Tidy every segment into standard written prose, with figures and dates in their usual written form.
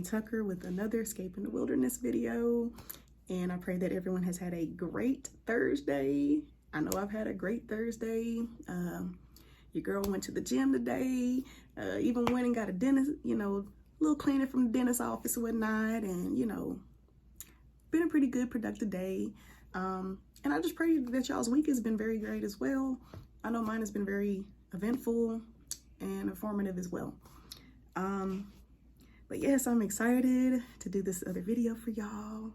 Tucker with another Escape in the Wilderness video. And I pray that everyone has had a great Thursday. I know I've had a great Thursday. Your girl went to the gym today, even went and got a dentist, a little cleaning from the dentist office and whatnot. And, been a pretty good, productive day. And I just pray that y'all's week has been very great as well. I know mine has been very eventful and informative as well. But yes, I'm excited to do this other video for y'all.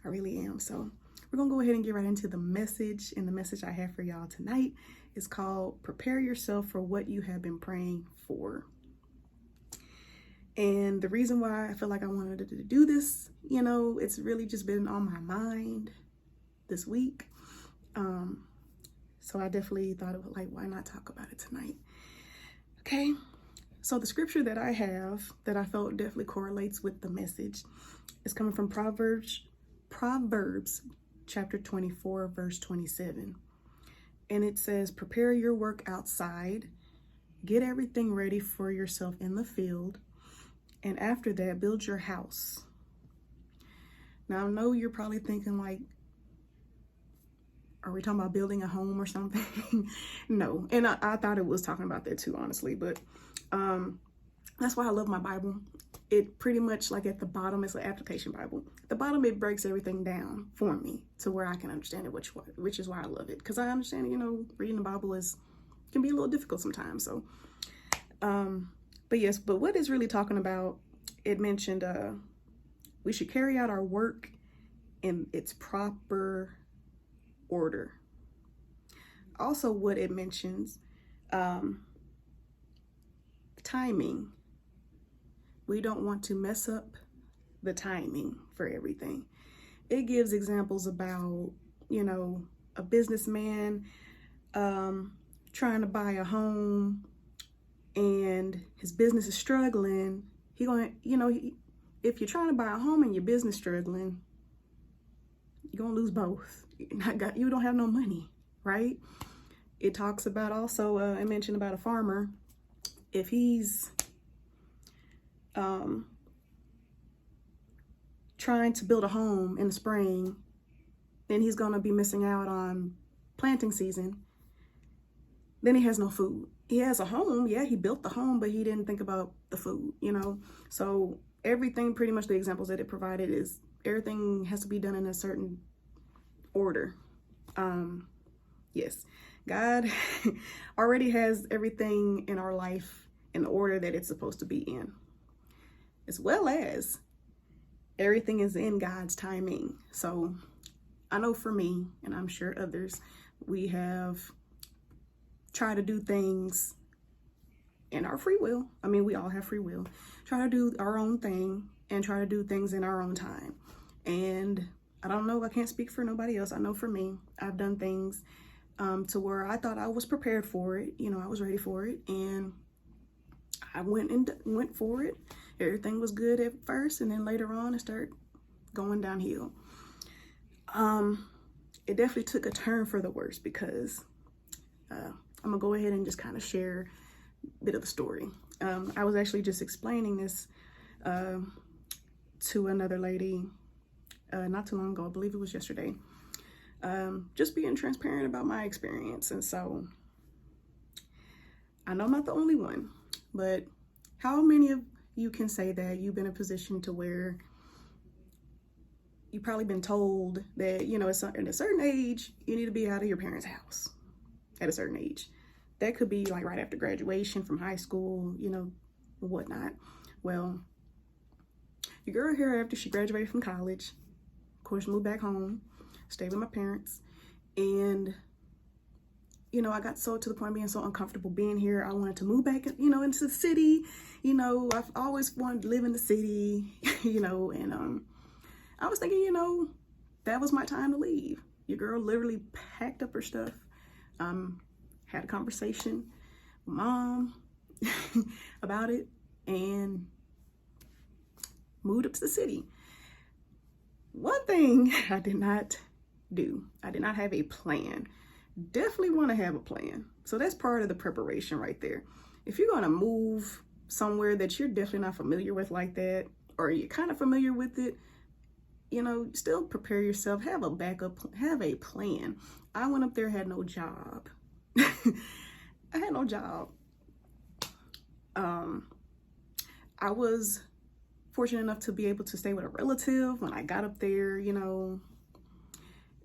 I really am. So we're gonna go ahead and get right into the message. And the message I have for y'all tonight is called Prepare Yourself for What You Have Been Praying For. And the reason why I feel like I wanted to do this, it's really just been on my mind this week. So I definitely thought of why not talk about it tonight? Okay. So the scripture that I have that I felt definitely correlates with the message is coming from Proverbs chapter 24, verse 27. And it says, prepare your work outside, get everything ready for yourself in the field, and after that, build your house. Now, I know you're probably thinking are we talking about building a home or something? No. And I thought it was talking about that too, honestly. But that's why I love my Bible. It pretty much at the bottom, it's an application Bible. At the bottom, it breaks everything down for me to where I can understand it, which is why I love it. Because I understand, reading the Bible can be a little difficult sometimes. So, but what it's really talking about, it mentioned we should carry out our work in its proper order. Also, what it mentions, timing. We don't want to mess up the timing for everything. It gives examples about, a businessman trying to buy a home and his business is struggling. If you're trying to buy a home and your business struggling, you're gonna lose both. You don't have no money, right? It talks about also, I mentioned about a farmer. If he's trying to build a home in the spring, then he's gonna be missing out on planting season. Then he has no food. He has a home, yeah, he built the home, but he didn't think about the food, So everything, pretty much the examples that it provided is everything has to be done in a certain order. Yes, God already has everything in our life in the order that it's supposed to be in, as well as everything is in God's timing. So I know for me, and I'm sure others, we have tried to do things in our free will. I mean, we all have free will. Try to do our own thing and try to do things in our own time. And I don't know, I can't speak for nobody else. I know for me, I've done things to where I thought I was prepared for it. I was ready for it. And I went for it. Everything was good at first. And then later on, it started going downhill. It definitely took a turn for the worse because I'm going to go ahead and just kind of share a bit of the story. I was actually just explaining this to another lady not too long ago. I believe it was yesterday. Just being transparent about my experience. And so I know I'm not the only one, but how many of you can say that you've been in a position to where you've probably been told that, at a certain age, you need to be out of your parents' house at a certain age. That could be right after graduation from high school, whatnot. Well, your girl here, after she graduated from college, of course, moved back home, stayed with my parents. And, I got so to the point of being so uncomfortable being here. I wanted to move back, into the city. I've always wanted to live in the city, and I was thinking, that was my time to leave. Your girl literally packed up her stuff, had a conversation with Mom about it, and moved up to the city. One thing I did not do, I did not have a plan. Definitely want to have a plan. So that's part of the preparation right there. If you're going to move somewhere that you're definitely not familiar with like that, or you're kind of familiar with it, you know, still prepare yourself, have a backup, have a plan. I went up there, had no job. I had no job. I was fortunate enough to be able to stay with a relative when I got up there, you know,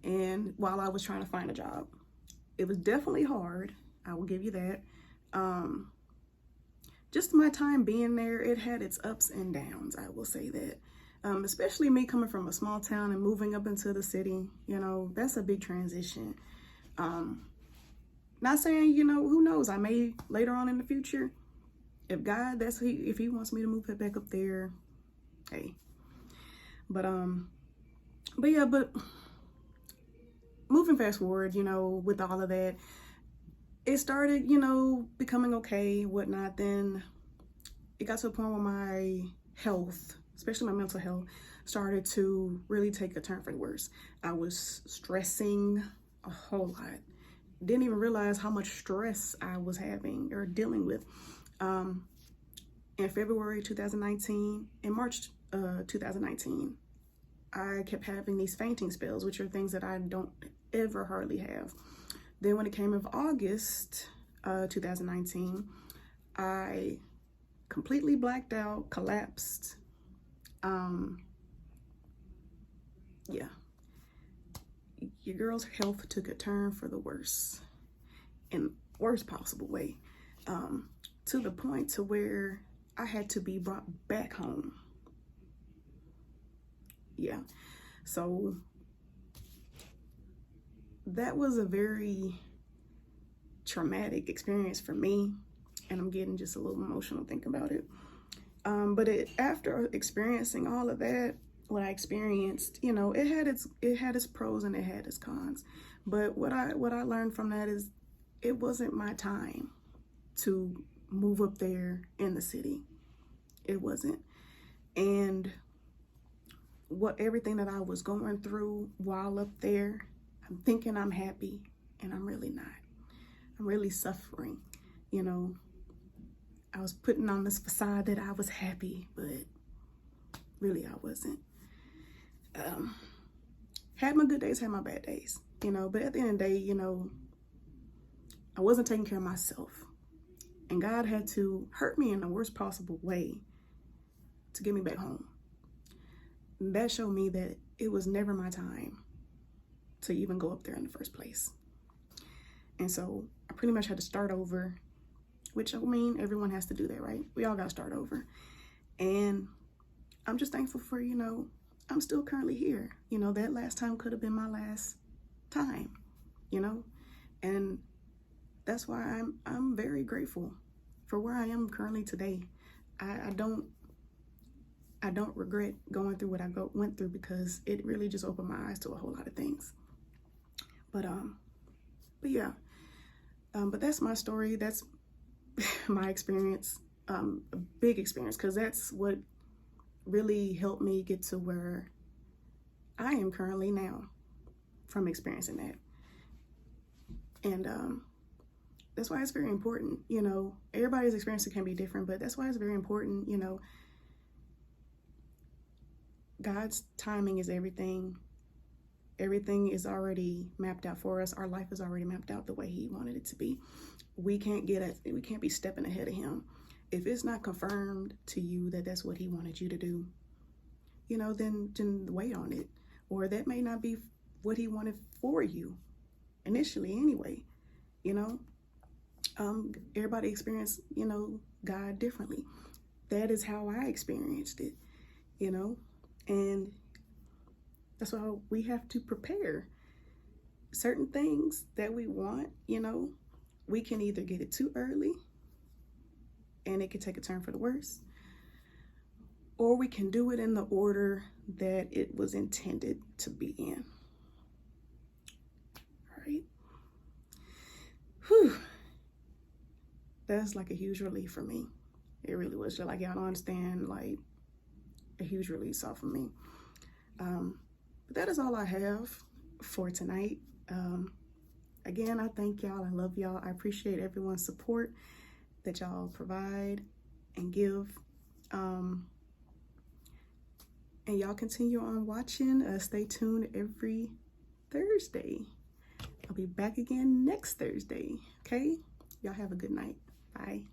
and while I was trying to find a job. It was definitely hard, I will give you that. Just my time being there, it had its ups and downs, I will say that. Especially me coming from a small town and moving up into the city, you know, that's a big transition. Not saying, you know, who knows, I may later on in the future, if God, if he wants me to move back up there, hey. But moving fast forward, you know, with all of that, it started, you know, becoming okay, whatnot. Then it got to a point where my health, especially my mental health, started to really take a turn for the worse. I was stressing a whole lot. Didn't even realize how much stress I was having or dealing with. In February 2019, in March 2019, I kept having these fainting spells, which are things that I don't ever hardly have. Then when it came of August 2019, I completely blacked out, collapsed. Yeah. Your girl's health took a turn for the worse, in the worst possible way, to the point to where I had to be brought back home. Yeah. So that was a very traumatic experience for me, and I'm getting just a little emotional thinking about it. But after experiencing all of that, what I experienced, you know, it had its pros and it had its cons. But what I learned from that is it wasn't my time to move up there in the city. It wasn't. And everything that I was going through while up there, I'm thinking I'm happy, and I'm really not. I'm really suffering. You know, I was putting on this facade that I was happy, but really I wasn't. Had my good days, had my bad days, you know, but at the end of the day, you know, I wasn't taking care of myself, and God had to hurt me in the worst possible way to get me back home. And that showed me that it was never my time to even go up there in the first place. And so I pretty much had to start over, which, I mean, everyone has to do that, right? We all got to start over. And I'm just thankful for, you know, I'm still currently here. You know, that last time could have been my last time, you know? And that's why I'm very grateful for where I am currently today. I don't regret going through what I went through, because it really just opened my eyes to a whole lot of things. But yeah. But that's my story. That's my experience, a big experience, because that's what really helped me get to where I am currently now from experiencing that. And that's why it's very important, you know, everybody's experience can be different, but that's why it's very important, you know, God's timing is everything. Everything is already mapped out for us. Our life is already mapped out the way he wanted it to be. We can't be stepping ahead of him. If it's not confirmed to you that that's what he wanted you to do, you know, then wait on it. Or that may not be what he wanted for you initially anyway, you know. Everybody experienced, you know, God differently. That is how I experienced it, you know. And that's why we have to prepare. Certain things that we want, you know, we can either get it too early and it could take a turn for the worse, or we can do it in the order that it was intended to be in. All right. Whew. That's like a huge relief for me. It really was. Just like, y'all don't understand, like, a huge release off of me. But that is all I have for tonight. Again, I thank y'all. I love y'all. I appreciate everyone's support that y'all provide and give. And y'all continue on watching. Stay tuned every Thursday. I'll be back again next Thursday. Okay? Y'all have a good night. Bye.